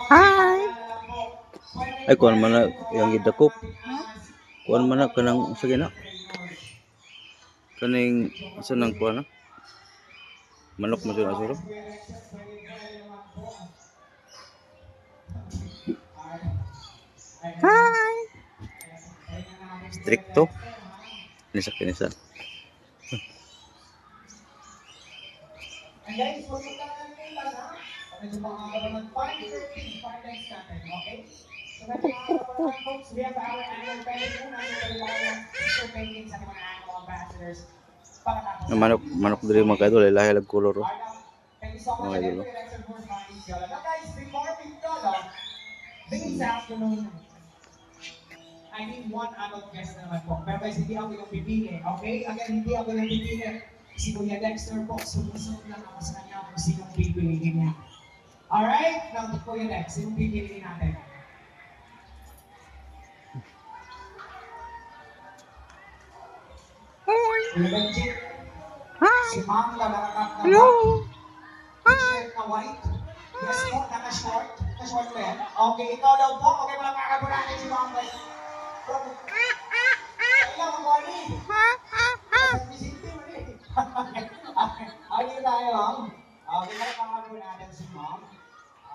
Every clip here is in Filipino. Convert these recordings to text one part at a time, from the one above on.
Hi. Ay, kuan man na yang gidakop. Kuan man na kanang sige na. Kaning asa nang kuan na? Manok mo siya asuro. Hi. Stricto. Nisa kinisa. Manok diri mga idol lahi lag kolor oh. Mga idol. I need one adult guest naman po. Pero guys, hindi ako yung pipili. Okay? Again, hindi ako yung pipili. Si Kuya Dexter po, sumusunod lang ako sa kanya kung sinong pipiliin niya. Alright? Now, Kuya Dex, sinong pipiliin natin? Hi. Kuya Benji, Hi. si Ma'am Lalarakak na Hello. t-shirt na white. Yes po, naka-short. Naka-short ba yan? Okay, ikaw daw po. Okay, walang kakabulanin si Ma'am. Kailan mo, Bonnie? Okay tayo, Ma'am. Okay, walang natin si Ma'am.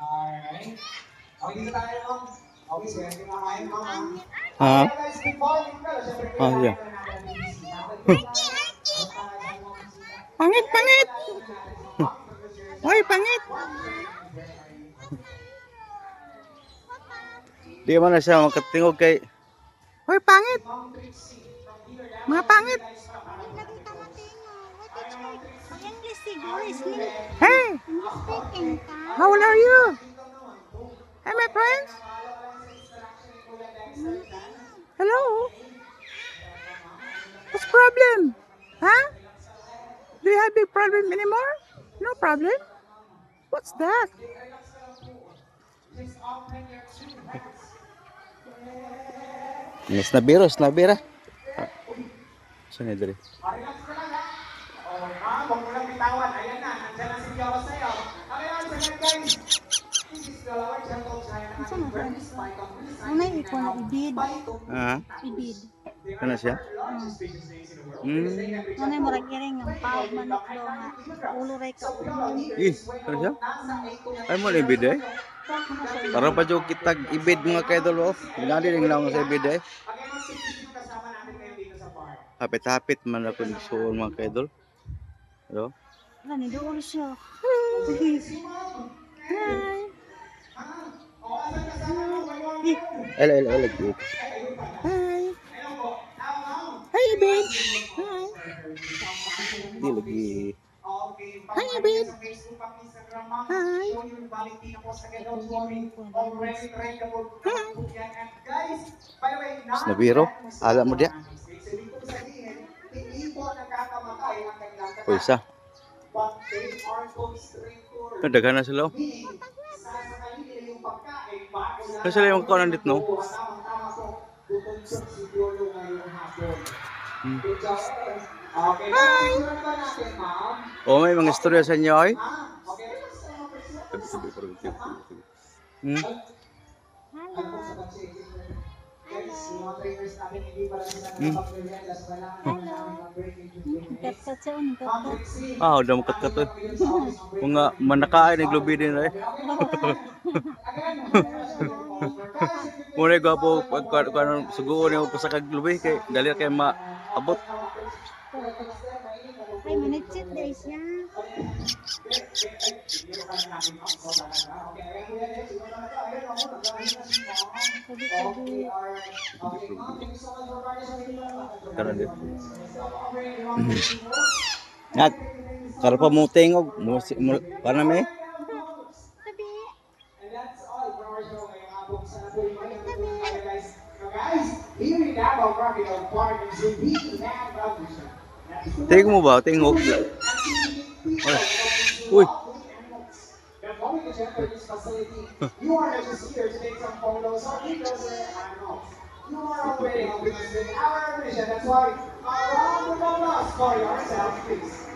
Alright. Okay, dito tayo, Ma'am. Okay, swerte na kayo, Ma'am. Ha? Okay, guys, before we go, syempre, Yeah. Pangit, pangit. Hoy, pangit. Di man na siya makatingog kay Hoy, pangit. Mga pangit. Hey. How old are you? Hey, my friends. Hello. What's the problem? Huh? Do you have big problem anymore? No problem. What's that? snabira. Saan na diri? Huwag mo lang bitawan. Ayan na, nandiyan na si Jawa sa'yo. Ayan, sagad guys. This is the Lord, gentle child. Unay iko na ibid. Ha? Ibid. Kana siya? Unay murag iring ang pawag manok do nga ulo ray ka ulo. Kana siya? Ay mo ibid eh. Para pa jo kitag ibid mga kaidol oh. Ginali ring lang sa ibid eh. Hapit-hapit man ako nigsuon mga kaidol. Hello? Wala ni do siya. Hi. Ela. Hi. Hi, babe. Hi. Di lagi. Hi, babe. Hi. Snabiro. Ala mo dia. O isa. Daghan na sila. Ano sila yung kaunan dito no? Hi. Oh, may mga istorya sa inyo ay? Kat sa uning kat. Ah, udah makat kat. Mga manakain ng lubi din ay. Muna gwapo pag suguon niyo pa sa kaglubi kay dali kay maabot. Ay manitsit day siya. Karon din. Ngat karo pa mo tingog mo para me. Tingog mo ba? Tingog. Uy. You are just here to take some photos or videos of animals. You are already helping us with our mission. That's why a round of applause for yourself, please.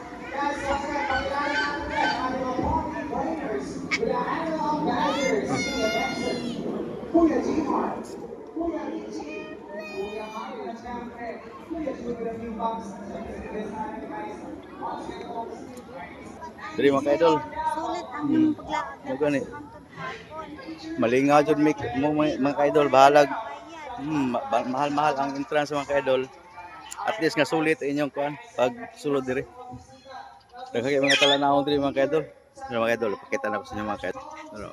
Kuya G-Mar, Kuya Richie, Kuya Mario, at syempre, Kuya Junior New Box, Diri mga kaidol. Sulit ang imong paglakad Mo gani. hangtod hapon. Malingaw jud mo mga kaidol bahalag. Bayan. Mahal-mahal ang entrance mga kaidol. At least nga sulit inyong kuan pag sulod diri. Daghang mga talanawon diri mga kaidol. Ano mga kaidol, pakita na ko sa inyo mga kaidol. Ano.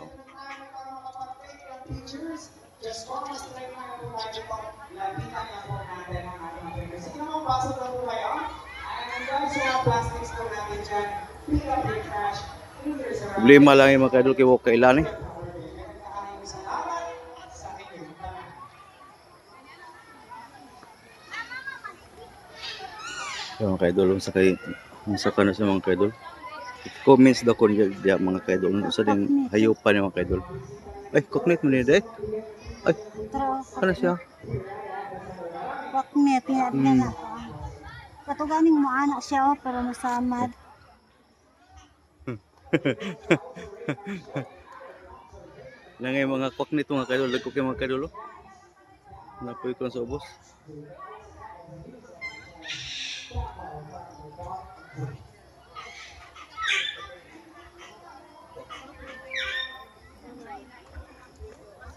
teachers, just one more slide na po tayo po. Lapitan na po natin ang ating papers. Sige naman, pasok na po kayo. And guys, yung mga plastics po natin dyan, pick up your trash. Cleaners around. Problema lang yung mga kaidol kay wa kailan eh. Salamat sa inyo. Yung mga kaidol, sa kano sa mga kaidol. Comments daw ko niya mga kaidol. Sa din hayupan yung mga kaidol. Ay, coconut mo niya dahil. Ay, Pero ano siya? waknet nga na to. Katuganing mo anak siya pero nasamad. Langay mga coconut mga kaidol. Lagko kayo mga kaidol. Napoy ko sa ubos.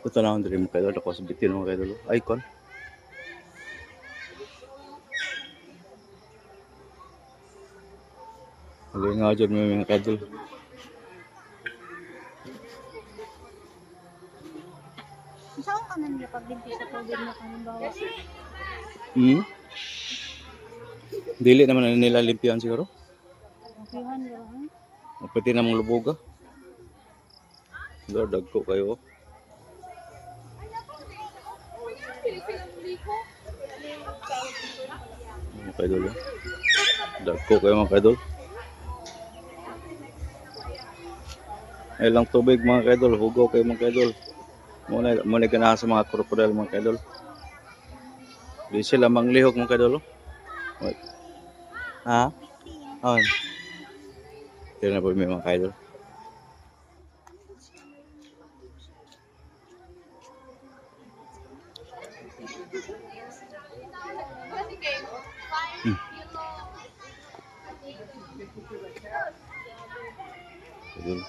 Ito na ako mga kaidol. Ako sa bitin mga kaidol. Icon. Hali nga dyan mga kaidol. Saan ka na nila pagbinti sa tubig na kanimbawa? Dili naman nila limpian siguro. Pihan lang. Pwede namang lubuga. Dagko kayo. Mga kaidol. Dagko kayo mga kaidol. Ay lang tubig mga kaidol. Hugo kayo mga kaidol. Muna ganahan sa mga krokodil mga kaidol. Di sila manglihok mga kaidol. Wait. Ha? On. Tira na po may mga kaidol. Kaidol.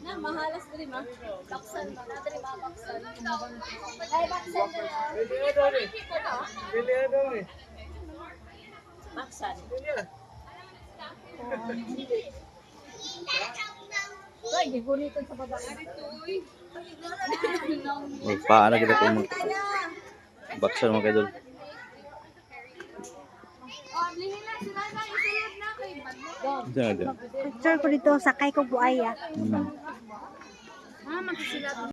Na mahalas diri ma. Baksan ba na diri ma baksan. Ay baksan diri. Baksan. Ay, gigunitan sa baba. Paano kita kung baksan mga kaidol. Oh, lihin na sila na isulod na kay Badlo. Diyan. Picture ko dito sakay ko buaya. Ah, magsisilap.